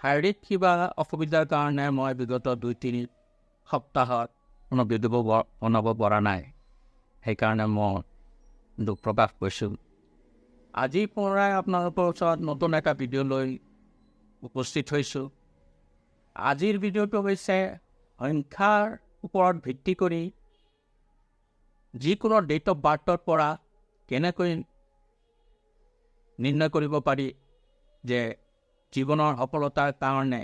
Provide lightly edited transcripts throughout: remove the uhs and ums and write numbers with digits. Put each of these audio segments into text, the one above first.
শাৰীৰিক কিবা অসুবিধাৰ কাৰণে মই বিগত 2-3 সপ্তাহত কোনো ভিডিঅ' বনাব পৰা নাই। সেইকাৰণে মই দুখ প্ৰকাশ কৰিছোঁ। আজিৰ পৰাই আপোনালোকৰ ওচৰত নতুন এটা ভিডিঅ' লৈ উপস্থিত হৈছোঁ। আজিৰ ভিডিঅ'টো হৈছে সংখ্যাৰ ওপৰত ভিত্তি কৰি যিকোনো ডেট অফ বাৰ্থৰ পৰা কেনেকৈ নিৰ্ণয় কৰিব পাৰি যে জীৱনৰ সফলতাৰ কাৰণে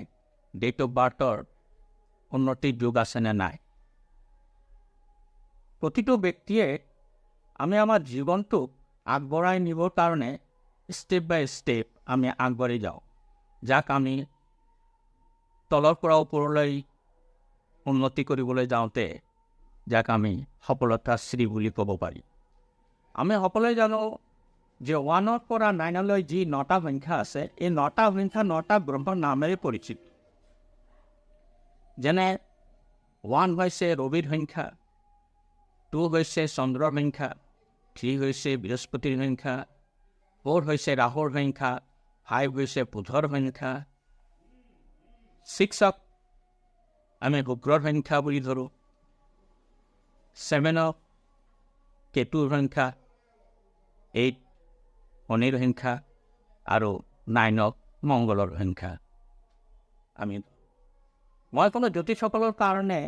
ডেট অফ বাৰ্থৰ উন্নতিৰ যোগ আছে নে নাই। প্ৰতিটো ব্যক্তিয়ে আমি আমাৰ জীৱনটোক আগবঢ়াই নিবৰ কাৰণে ষ্টেপ বাই ষ্টেপ আমি আগবাঢ়ি যাওঁ, যাক আমি তলৰ পৰা ওপৰলৈ উন্নতি কৰিবলৈ যাওঁতে যাক আমি সফলতাৰ শ্ৰী বুলি ক'ব পাৰি। আমি সকলোৱে জানো যে 1ৰ পৰা 9লৈ যি 9টা সংখ্যা আছে, এই 9টা সংখ্যা 9টা গ্ৰহৰ নামেৰে পৰিচিত। যেনে 1 হৈছে ৰবিৰ সংখ্যা, 2 হৈছে চন্দ্ৰৰ সংখ্যা, 3 হৈছে বৃহস্পতিৰ সংখ্যা, 4 হৈছে ৰাহুৰ সংখ্যা, 5 হৈছে বুধৰ সংখ্যা, 6ক আমি শুক্ৰৰ সংখ্যা বুলি ধৰোঁ, 7ক কেতুৰ সংখ্যা, 8 শনিৰ সংখ্যা আৰু 9ক মংগলৰ সংখ্যা। মই কোনো জ্যোতিষসকলৰ কাৰণে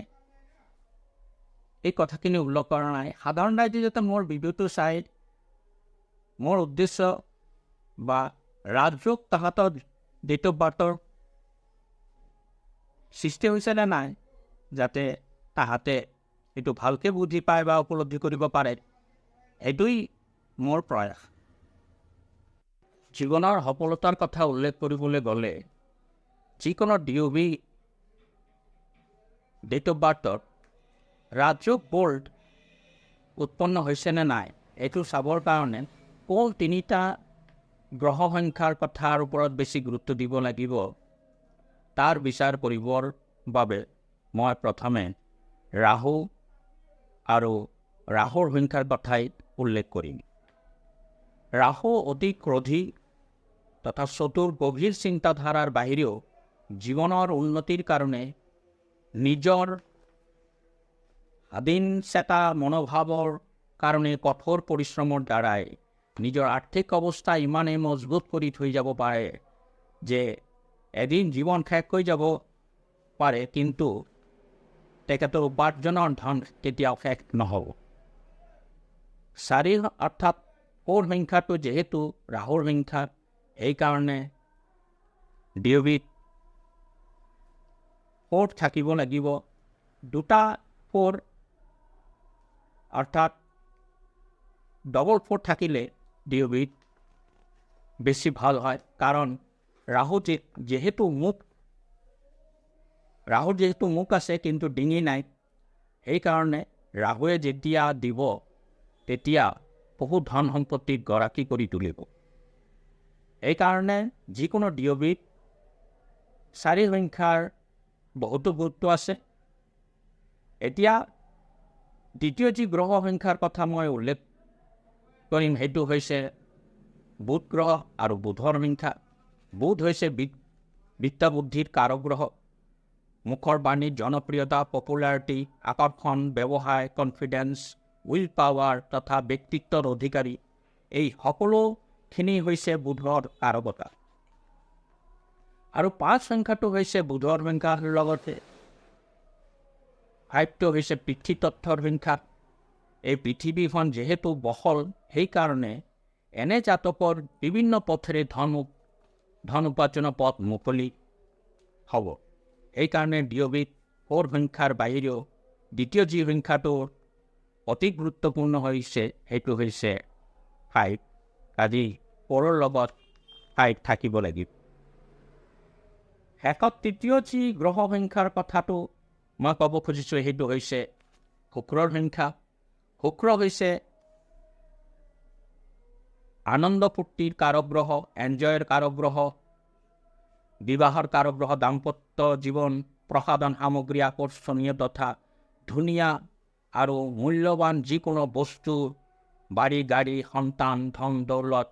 এই কথাখিনি উল্লেখ কৰা নাই। সাধাৰণ ৰাইজে যাতে মোৰ ভিডিঅ'টো চাই মোৰ উদ্দেশ্য বা ৰাজযোগ তাহাঁতৰ ডেট অফ বাৰ্থৰ সৃষ্টি হৈছে নে নাই, যাতে তাহাঁতে এইটো ভালকৈ বুজি পায় বা উপলব্ধি কৰিব পাৰে, এইটোৱেই মোৰ প্ৰয়াস। জীৱনৰ সফলতাৰ কথা উল্লেখ কৰিবলৈ গ'লে যিকোনো DOB ডেট অফ বাৰ্থত ৰাজযোগ বোল্ড উৎপন্ন হৈছে নে নাই এইটো চাবৰ কাৰণে কোন 3টা গ্ৰহ সংখ্যাৰ কথাৰ ওপৰত বেছি গুৰুত্ব দিব লাগিব তাৰ বিচাৰ কৰিবৰ বাবে মই প্ৰথমে ৰাহু আৰু ৰাহুৰ সংখ্যাৰ কথাই উল্লেখ কৰিম। ৰাহু অতি ক্ৰোধী তথা চতুৰ গভীৰ চিন্তাধাৰাৰ বাহিৰেও জীৱনৰ উন্নতিৰ কাৰণে নিজৰ স্বাধীন চেতা মনোভাৱৰ কাৰণে কঠোৰ পৰিশ্ৰমৰ দ্বাৰাই নিজৰ আৰ্থিক অৱস্থা ইমানেই মজবুত কৰি থৈ যাব পাৰে যে এদিন জীৱন শেষ হৈ যাব পাৰে, কিন্তু তেখেতৰ উপাৰ্জনৰ ধন কেতিয়াও শেষ নহ'ব। 4 অৰ্থাৎ 4 সংখ্যাটো যিহেতু ৰাহুৰ সংখ্যা, সেইকাৰণে DOBত 4 থাকিব লাগিব। 2টা 4 অৰ্থাৎ ডবল 4 থাকিলে DOBত বেছি ভাল হয়, কাৰণ ৰাহুৰ যিহেতু মুখ আছে কিন্তু ডিঙি নাই, সেইকাৰণে ৰাহুৱে যেতিয়া দিব তেতিয়া বহু ধন সম্পত্তিৰ গৰাকী কৰি তুলিব। এইকাৰণে যিকোনো DOBত 4 সংখ্যাৰ বহুতো গুৰুত্ব আছে। এতিয়া দ্বিতীয় যি গ্ৰহ সংখ্যাৰ কথা মই উল্লেখ কৰিম সেইটো হৈছে বুধ গ্ৰহ আৰু বুধৰ সংখ্যা। বুধ হৈছে বিদ্যা বুদ্ধিৰ কাৰক গ্ৰহ। মুখৰ বাণীৰ জনপ্ৰিয়তা, পপুলাৰিটি, আকৰ্ষণ, ব্যৱসায়, কনফিডেন্স, উইল পাৱাৰ তথা ব্যক্তিত্বৰ অধিকাৰী, এই সকলোখিনি হৈছে বুধৰ কাৰকতা। আৰু 5 সংখ্যাটো হৈছে বুধৰ সংখ্যাৰ লগতে 5টো হৈছে পৃথিতত্বৰ সংখ্যা। এই পৃথিৱীখন যিহেতু বহল, সেইকাৰণে এনে জাতকৰ বিভিন্ন পথেৰে ধন উপাৰ্জনৰ পথ মুকলি হ'ব। সেইকাৰণে DOBত 4 সংখ্যাৰ বাহিৰেও দ্বিতীয় যি সংখ্যাটো অতি গুৰুত্বপূৰ্ণ হৈছে সেইটো হৈছে 5। আজি 4ৰ লগত 5 থাকিব লাগিব। শেষত তৃতীয় যি গ্ৰহ সংখ্যাৰ কথাটো মই ক'ব খুজিছোঁ সেইটো হৈছে শুক্ৰৰ সংখ্যা। শুক্ৰ হৈছে আনন্দ ফূৰ্তিৰ কাৰক গ্ৰহ, এনজয়ৰ কাৰক গ্ৰহ, বিবাহৰ কাৰক গ্ৰহ, দাম্পত্য জীৱন, প্ৰসাধন সামগ্ৰী, আকৰ্ষণীয় তথা ধুনীয়া আৰু মূল্যৱান যিকোনো বস্তু, বাড়ি গাড়ী, সন্তান, ধন দৌলত,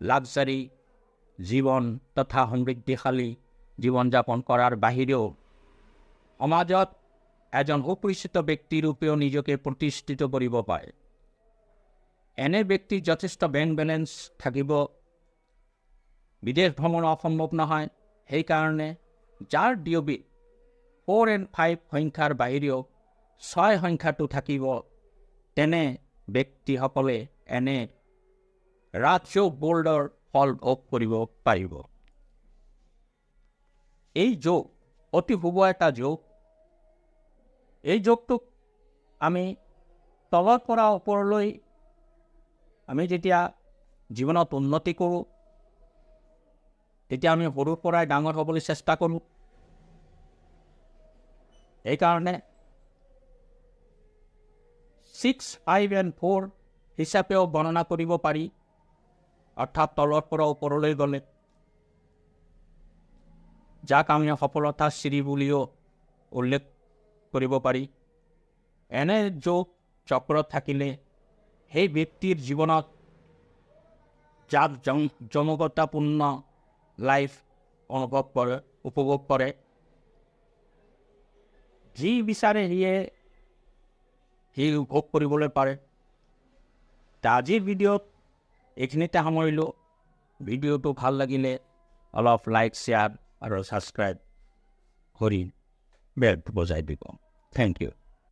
লাক্সাৰী জীৱন তথা সমৃদ্ধিশালী জীৱন যাপন কৰাৰ বাহিৰেও সমাজত এজন সুপৰিচিত ব্যক্তিৰূপেও নিজকে প্ৰতিষ্ঠিত কৰিব পাৰে। এনে ব্যক্তিৰ যথেষ্ট বেংক বেলেঞ্চ থাকিব। বিদেশ ভ্ৰমণ অসম্ভৱ নহয়। সেইকাৰণে যাৰ DOB 4 and 5 সংখ্যাৰ বাহিৰেও 6 সংখ্যাটো থাকিব, তেনে ব্যক্তিসকলে এনে ৰাজযোগ বোৰ্ডৰ ফল ভোগ কৰিব পাৰিব। এই যোগ অতি শুভ এটা যোগ। এই যোগটোক আমি তলৰ পৰা ওপৰলৈ আমি যেতিয়া জীৱনত উন্নতি কৰোঁ, তেতিয়া আমি সৰুৰ পৰাই ডাঙৰ হ'বলৈ চেষ্টা কৰোঁ। এইকাৰণে 6, 5 and 4 হিচাপেও বৰ্ণনা কৰিব পাৰি, অৰ্থাৎ তলৰ পৰা ওপৰলৈ গ'লে, যাক আমি সফলতাৰ চিৰি বুলিও উল্লেখ কৰিব পাৰি। এনে যোগ চক্ৰত থাকিলে সেই ব্যক্তিৰ জীৱনত যাক জমকতাপূৰ্ণ লাইফ উপভোগ কৰে। যি বিচাৰে সি উপভোগ কৰিবলৈ পাৰে। আজিৰ ভিডিঅ'ত এইখিনিতে সামৰিলোঁ। ভিডিঅ'টো ভাল লাগিলে অলপ লাইক, শ্বেয়াৰ আৰু ছাবস্ক্ৰাইব কৰি বেলটো বজাই দিব। Thank U.